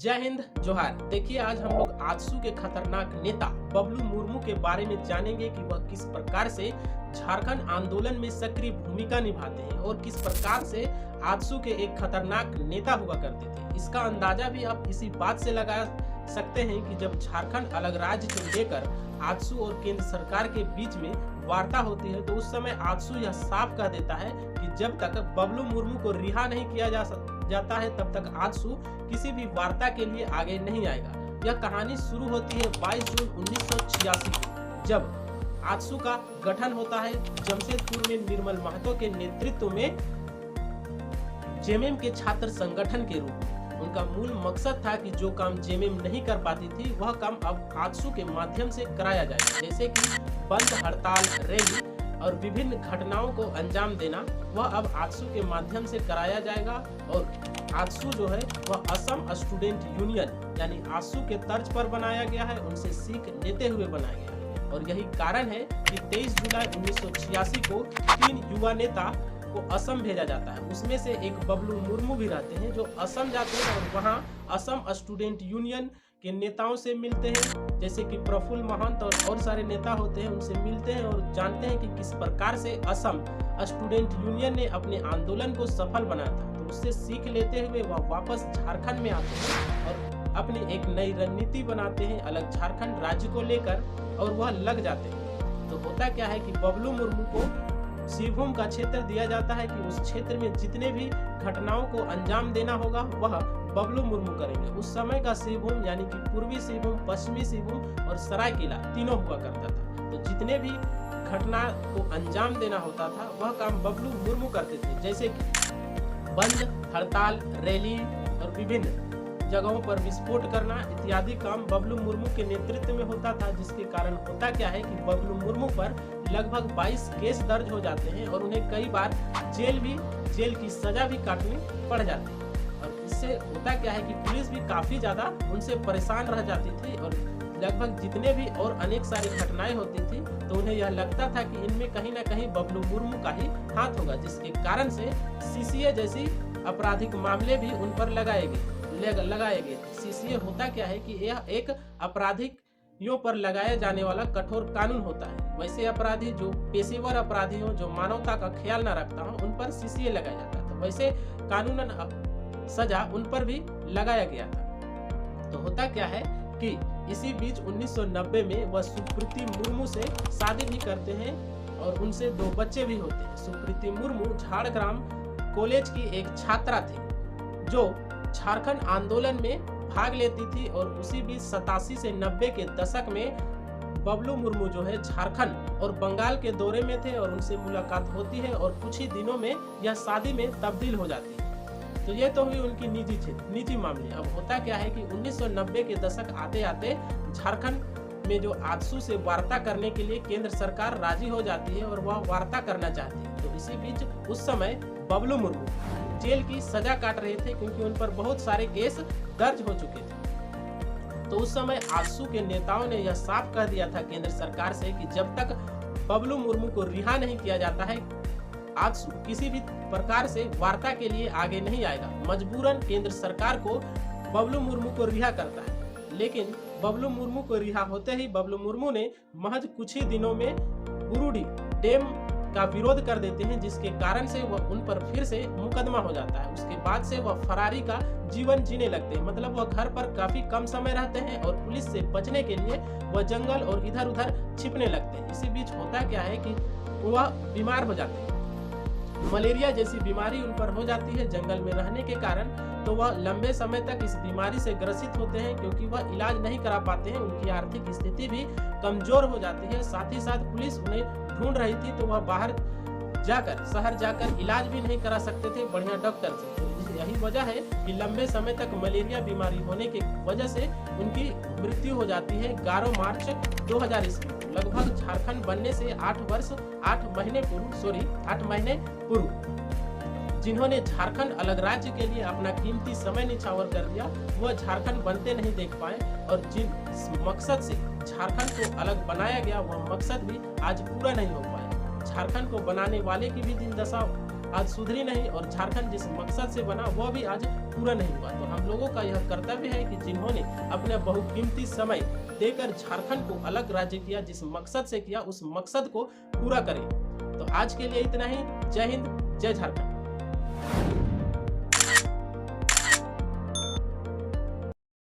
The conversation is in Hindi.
जय हिंद जोहार। देखिए, आज हम लोग आजसू के खतरनाक नेता बबलू मुर्मू के बारे में जानेंगे कि वह किस प्रकार से झारखंड आंदोलन में सक्रिय भूमिका निभाते हैं और किस प्रकार से आजसू के एक खतरनाक नेता हुआ करते थे। इसका अंदाजा भी आप इसी बात से लगा सकते हैं कि जब झारखंड अलग राज्य को लेकर आजसू और केंद्र सरकार के बीच में वार्ता होती है तो उस समय आजसू यह साफ कह देता है कि जब तक बबलू मुर्मू को रिहा नहीं किया जाता है तब तक आजसू किसी भी वार्ता के लिए आगे नहीं आएगा। यह कहानी शुरू होती है 22 जून 1986 को, जब आजसू का गठन होता है जमशेदपुर में निर्मल महतो के नेतृत्व में जेएमएम के छात्र संगठन के रूप में। उनका मूल मकसद था कि जो काम जेएमएम नहीं कर पाती थी वह काम अब आजसू के माध्यम से कराया जाए, जैसे कि बंद, हड़ताल, रैली और विभिन्न घटनाओं को अंजाम देना, वह अब आजसू के माध्यम से कराया जाएगा। और आजसू जो है वह असम स्टूडेंट यूनियन यानी आजसू के तर्ज पर बनाया गया है, उनसे सीख लेते हुए बनाया गया है। और यही कारण है कि 23 जुलाई 1986 को 3 युवा नेता को असम भेजा जाता है। उसमें से एक बबलू मुर्मू भी रहते हैं जो असम जाते हैं और वहाँ असम स्टूडेंट यूनियन के नेताओं से मिलते हैं, जैसे कि प्रफुल्ल महंत और सारे नेता होते हैं, उनसे मिलते हैं और जानते हैं कि किस प्रकार से असम स्टूडेंट यूनियन ने अपने आंदोलन को सफल बनाया था। तो उससे सीख लेते हुए वह वापस झारखंड में आते हैं और अपनी एक नई रणनीति बनाते हैं अलग झारखंड राज्य को लेकर, और वह लग जाते हैं। तो होता क्या है कि बबलू मुर्मू को सिंहभूम का क्षेत्र दिया जाता है कि उस क्षेत्र में जितने भी घटनाओं को अंजाम देना होगा वह बबलू मुर्मू करेंगे। उस समय का सिंहभूम यानी कि पूर्वी सिंहभूम, पश्चिमी सिंहभूम और सरायकेला तीनों हुआ करता था। तो जितने भी घटना को अंजाम देना होता था वह काम बबलू मुर्मू करते थे, जैसे कि बंद, हड़ताल, रैली और विभिन्न जगहों पर विस्फोट करना इत्यादि काम बबलू मुर्मू के नेतृत्व में होता था। जिसके कारण होता क्या है कि बबलू मुर्मू पर लगभग 22 केस दर्ज हो जाते हैं और उन्हें कई बार जेल की सजा भी काटनी पड़ जाती है। और इससे होता क्या है कि पुलिस भी काफी ज्यादा उनसे परेशान रह जाती थी और लगभग जितने भी और अनेक सारी घटनाएं होती थी तो उन्हें यह लगता था कि इनमें कहीं ना कहीं बबलू मुर्मू का ही हाथ होगा, जिसके कारण से सीसीए जैसी आपराधिक मामले भी उन पर लगाए गए। सीसीए होता क्या है कि यह एक अपराधियों पर लगाया जाने वाला कठोर कानून होता है। वैसे अपराधी जो पेशेवर अपराधी हो, जो मानवता का ख्याल न रखता हो, उन पर सीसीए लगाया जाता है। तो वैसे कानूनन सजा उन पर भी लगाया गया था। तो होता क्या है कि इसी बीच 1990 में वह सुप्रीति मुर्मू से शादी भी करते हैं और उनसे 2 बच्चे भी होते हैं। सुप्रीति मुर्मू झारग्राम कॉलेज की एक छात्रा थी जो झारखंड आंदोलन में भाग लेती थी। और उसी बीच 87 से 90 के दशक में बबलू मुर्मू जो है झारखंड और बंगाल के दौरे में थे और उनसे मुलाकात होती है और कुछ ही दिनों में यह शादी में तब्दील हो जाती है। तो ये तो हुई उनकी निजी मामले। अब होता क्या है कि 1990 के दशक आते आते झारखंड में जो आजसू से वार्ता करने के लिए केंद्र सरकार राजी हो जाती है और वह वार्ता करना चाहती है। तो इसी बीच उस समय बबलू मुर्मू जेल की सजा काट रहे थे क्योंकि उन पर बहुत सारे केस दर्ज हो चुके थे। तो उस समय आजसू के नेताओं ने यह साफ कह दिया था केंद्र सरकार से कि जब तक बबलू मुर्मू को रिहा नहीं किया जाता है आजसू किसी भी प्रकार से वार्ता के लिए आगे नहीं आएगा। मजबूरन केंद्र सरकार को बबलू मुर्मू को रिहा करता है, लेकिन बबलू मुर्मू को रिहा होते ही बबलू मुर्मू ने महज कुछ ही दिनों में बुरुडी डैम का विरोध कर देते हैं, जिसके कारण से वह उन पर फिर से मुकदमा हो जाता है। उसके बाद से वह फरारी का जीवन जीने लगते हैं, मतलब वह घर पर काफी कम समय रहते हैं और पुलिस से बचने के लिए वह जंगल और इधर उधर छिपने लगते हैं। इसी बीच होता क्या है कि वह बीमार हो जाते हैं, मलेरिया जैसी बीमारी उन पर हो जाती है जंगल में रहने के कारण। तो वह लंबे समय तक इस बीमारी से ग्रसित होते हैं क्योंकि वह इलाज नहीं करा पाते हैं, उनकी आर्थिक स्थिति भी कमजोर हो जाती है। साथ ही साथ पुलिस उन्हें ढूंढ रही थी तो वह बाहर शहर जाकर इलाज भी नहीं करा सकते थे बढ़िया डॉक्टर से। तो यही वजह है कि लंबे समय तक मलेरिया बीमारी होने की वजह से उनकी मृत्यु हो जाती है 11 मार्च 2000 ईस्वी। लगभग झारखंड बनने से 8 महीने पूर्व जिन्होंने झारखंड अलग राज्य के लिए अपना कीमती समय निछावर कर दिया, वह झारखंड बनते नहीं देख पाए। और जिन मकसद से झारखंड को अलग बनाया गया वह मकसद भी आज पूरा नहीं हो पाया। झारखंड को बनाने वाले की भी दिन दशा आज सुधरी नहीं और झारखंड जिस मकसद से बना वह भी आज पूरा नहीं हुआ। तो हम लोगों का यह कर्तव्य है कि जिन्होंने अपना बहुकीमती समय देकर झारखंड को अलग राज्य किया, जिस मकसद से किया उस मकसद को पूरा करें। तो आज के लिए इतना ही। जय हिंद, जय झारखंड।